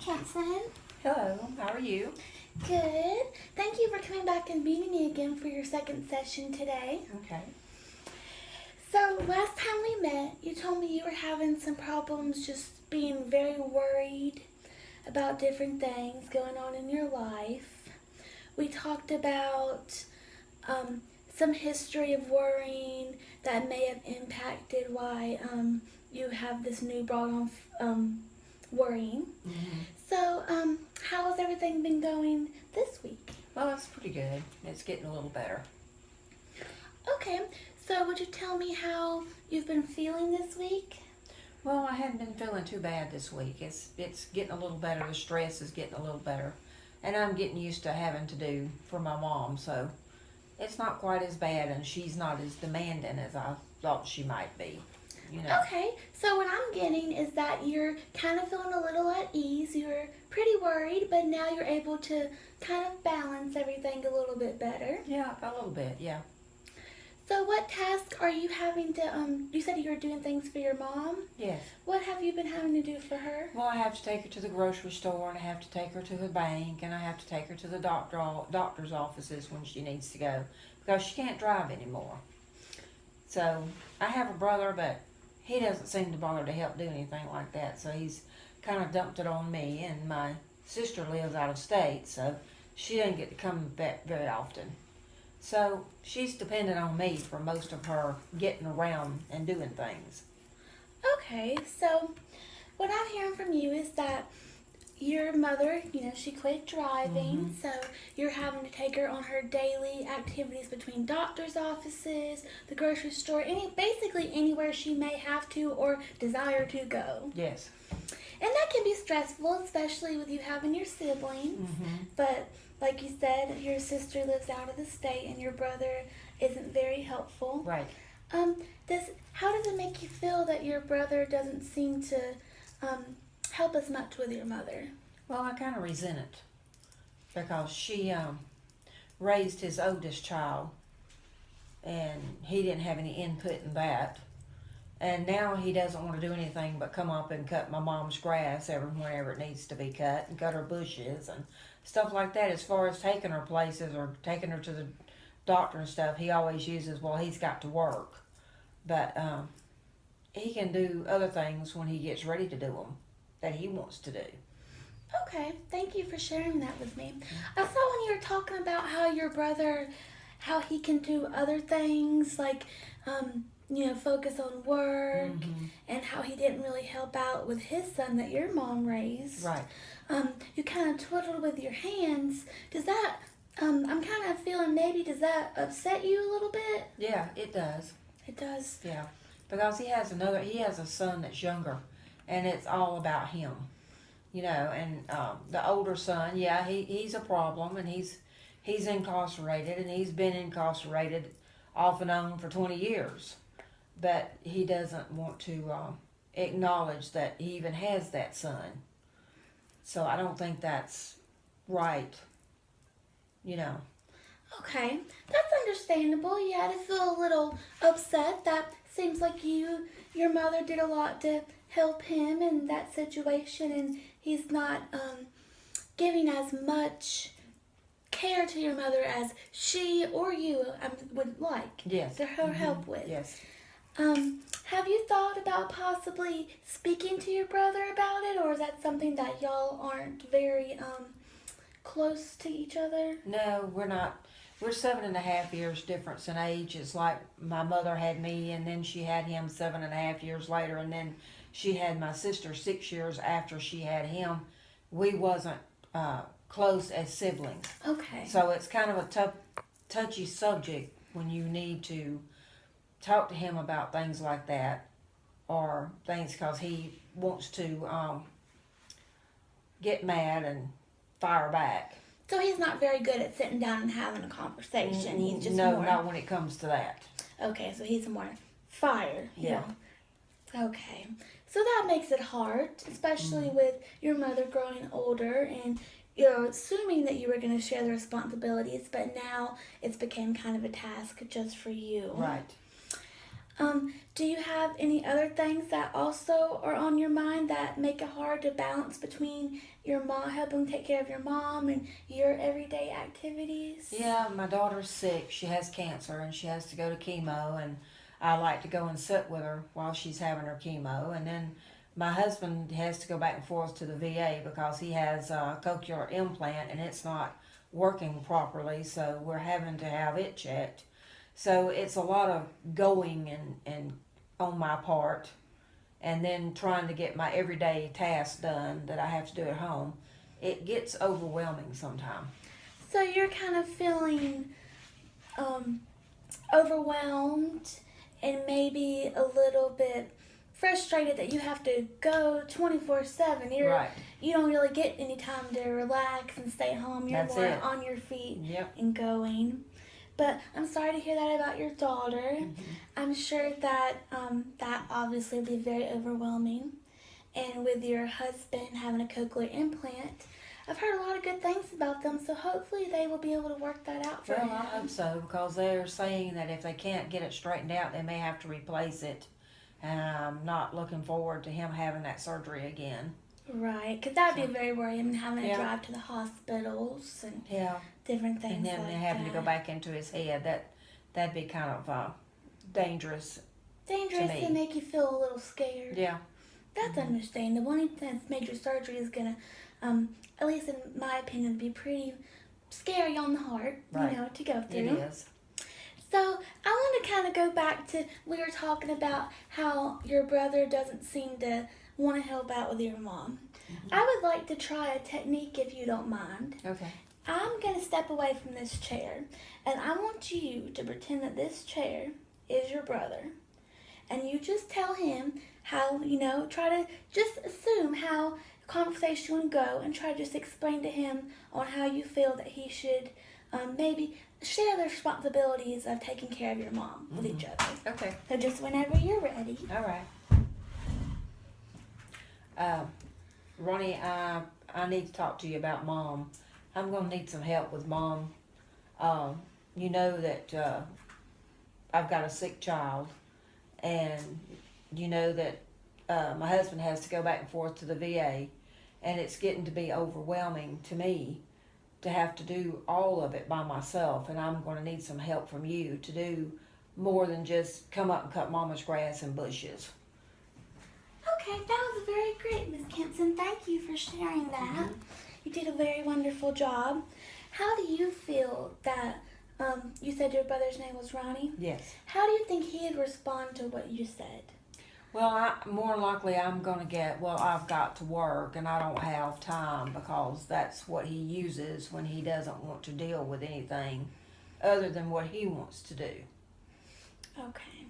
Kenson. Hello, how are you? Good. Thank you for coming back and meeting me again for your second session today. Okay. So, last time we met, you told me you were having some problems just being very worried about different things going on in your life. We talked about some history of worrying that may have impacted why you have this new brought on worrying. Mm-hmm. So, how has everything been going this week? Well, it's pretty good. It's getting a little better. Okay, so would you tell me how you've been feeling this week? Well, I haven't been feeling too bad this week. It's getting a little better. The stress is getting a little better. And I'm getting used to having to do for my mom, so it's not quite as bad, and she's not as demanding as I thought she might be. Okay, so what I'm getting is that you're kind of feeling a little at ease. You're pretty worried, but now you're able to kind of balance everything a little bit better. Yeah, a little bit, yeah. So what tasks are you having to, you said you were doing things for your mom? Yes. What have you been having to do for her? Well, I have to take her to the grocery store, and I have to take her to the bank, and I have to take her to the doctor's offices when she needs to go, because she can't drive anymore. So I have a brother, but he doesn't seem to bother to help do anything like that, so he's kind of dumped it on me, and my sister lives out of state, so she doesn't get to come back very often. So she's dependent on me for most of her getting around and doing things. Okay, so what I'm hearing from you is that your mother, she quit driving, so you're having to take her on her daily activities between doctor's offices, the grocery store, basically anywhere she may have to or desire to go. Yes. And that can be stressful, especially with you having your siblings. But like you said, your sister lives out of the state and your brother isn't very helpful. Right. How does it make you feel that your brother doesn't seem to help as much with your mother? Well, I kind of resent it because she raised his oldest child, and he didn't have any input in that. And now he doesn't want to do anything but come up and cut my mom's grass whenever it needs to be cut, and cut her bushes and stuff like that. As far as taking her places or taking her to the doctor and stuff, he always uses, well, he's got to work. But he can do other things when he gets ready to do them that he wants to do. Okay, thank you for sharing that with me. I saw when you were talking about how your brother, how he can do other things like, focus on work, and how he didn't really help out with his son that your mom raised. Right. You kind of twiddled with your hands. Does that, I'm kind of feeling maybe, does that upset you a little bit? Yeah, it does. It does. Yeah, because he has a son that's younger, and it's all about him. And the older son, yeah, he's a problem, and he's incarcerated, and he's been incarcerated off and on for 20 years. But he doesn't want to acknowledge that he even has that son. So I don't think that's right, Okay, that's understandable. You had to feel a little upset. That seems like your mother did a lot to help him in that situation, and he's not giving as much care to your mother as she or you would like. Yes. To her help with. Yes. Have you thought about possibly speaking to your brother about it, or is that something that y'all aren't very close to each other? No, we're not. We're 7.5 years difference in age. It's like my mother had me, and then she had him 7.5 years later, and then she had my sister 6 years after she had him. We wasn't close as siblings. Okay. So it's kind of a touchy subject when you need to talk to him about things like that, or things because he wants to get mad and fire back. So he's not very good at sitting down and having a conversation. He's just no, more... not when it comes to that. Okay, so he's more fire. Yeah. Okay. So that makes it hard, especially with your mother growing older, and you're assuming that you were going to share the responsibilities, but now it's became kind of a task just for you. Right. Do you have any other things that also are on your mind that make it hard to balance between your mom, helping take care of your mom, and your everyday activities? Yeah, my daughter's sick. She has cancer and she has to go to chemo, and I like to go and sit with her while she's having her chemo. And then my husband has to go back and forth to the VA because he has a cochlear implant and it's not working properly, so we're having to have it checked. So it's a lot of going and on my part, and then trying to get my everyday tasks done that I have to do at home. It gets overwhelming sometimes. So you're kind of feeling um, overwhelmed and maybe a little bit frustrated that you have to go 24/7. Right. You don't really get any time to relax and stay home. You're That's more it. on your feet Yep. and going. But I'm sorry to hear that about your daughter. I'm sure that that obviously will be very overwhelming. And with your husband having a cochlear implant, I've heard a lot of good things about them, so hopefully they will be able to work that out for Well, him. I hope so, because they're saying that if they can't get it straightened out, they may have to replace it. And I'm not looking forward to him having that surgery again. Right, because that would be very worrying, having to Yeah. drive to the hospitals and Yeah. different things And then like having that. to go back into his head, that'd be kind of dangerous. Dangerous to me. and make you feel a little scared. Yeah. That's understandable. Anything that's major surgery is gonna, at least in my opinion, be pretty scary on the heart, Right. to go It through. is. So I want to kind of go back to, we were talking about how your brother doesn't seem to want to help out with your mom. I would like to try a technique if you don't mind. Okay. I'm going to step away from this chair, and I want you to pretend that this chair is your brother. And you just tell him how, try to just assume how conversation would go and try to just explain to him on how you feel that he should maybe share the responsibilities of taking care of your mom with each other. Okay. So just whenever you're ready. All right. Ronnie, I need to talk to you about Mom. I'm going to need some help with Mom. You know that I've got a sick child, and you know that my husband has to go back and forth to the VA, and it's getting to be overwhelming to me to have to do all of it by myself, and I'm going to need some help from you to do more than just come up and cut Mama's grass and bushes. Okay, that was very great, Miss Kempson. Thank you for sharing that. You did a very wonderful job. How do you feel that, you said your brother's name was Ronnie? Yes. How do you think he'd respond to what you said? Well, more likely I'm going to get, well, I've got to work and I don't have time, because that's what he uses when he doesn't want to deal with anything other than what he wants to do. Okay.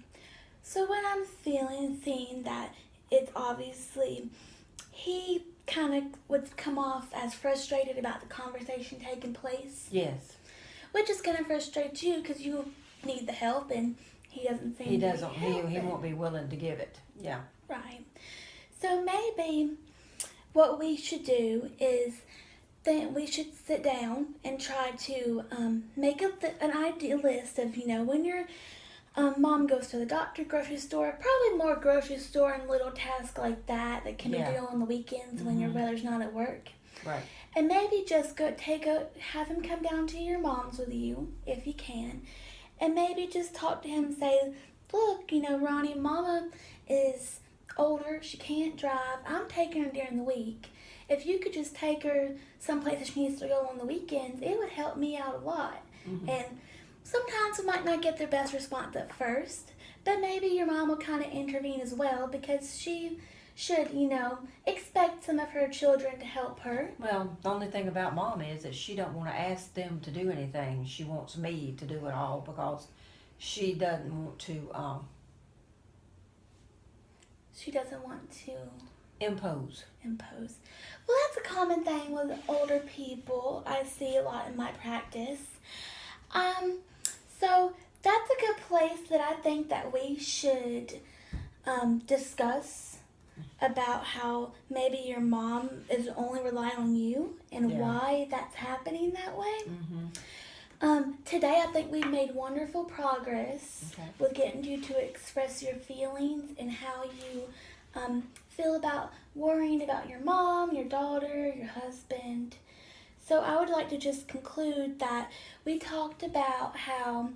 So what I'm seeing that it's obviously he kind of would come off as frustrated about the conversation taking place. Yes. Which is going to frustrate you because you need the help and he doesn't seem He to doesn't, be he helping. won't be willing to give it. Yeah. Right. So maybe what we should do is then we should sit down and try to make an idea list of, when your mom goes to the doctor, grocery store, probably more grocery store and little tasks like that can be done on the weekends when your brother's not at work. Right. And maybe just have him come down to your mom's with you if you can. And maybe just talk to him and say, look, Ronnie, Mama is older. She can't drive. I'm taking her during the week. If you could just take her someplace that she needs to go on the weekends, it would help me out a lot. And sometimes we might not get their best response at first, but maybe your mom will kind of intervene as well, because she should, expect some of her children to help her. Well, the only thing about Mom is that she don't want to ask them to do anything. She wants me to do it all, because she doesn't want to She doesn't want to impose. Well, that's a common thing with older people. I see a lot in my practice. So that's a good place that I think that we should discuss about how maybe your mom is only relying on you and why that's happening that way. Today I think we made wonderful progress Okay. with getting you to express your feelings and how you feel about worrying about your mom, your daughter, your husband. So I would like to just conclude that we talked about how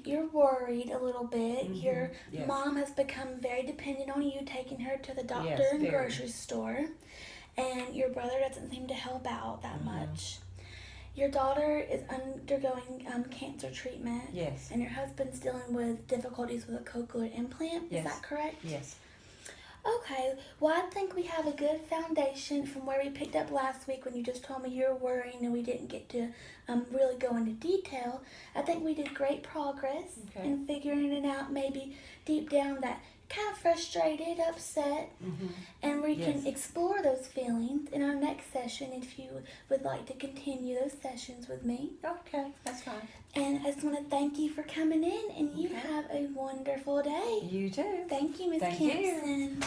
you're worried a little bit. Your Yes. mom has become very dependent on you taking her to the doctor Yes, and very. grocery store, and your brother doesn't seem to help out that much. Your daughter is undergoing cancer treatment, Yes. and your husband's dealing with difficulties with a cochlear implant. Yes. Is that correct? Yes. Okay, well, I think we have a good foundation from where we picked up last week when you just told me you were worrying and we didn't get to really go into detail. I think we did great progress in figuring it out, maybe deep down that kind of frustrated, upset, and we can explore those feelings in our next session if you would like to continue those sessions with me. Okay, that's fine. And I just want to thank you for coming in, and you have a wonderful day. You too. Thank you, Miss Thank you. Kempson.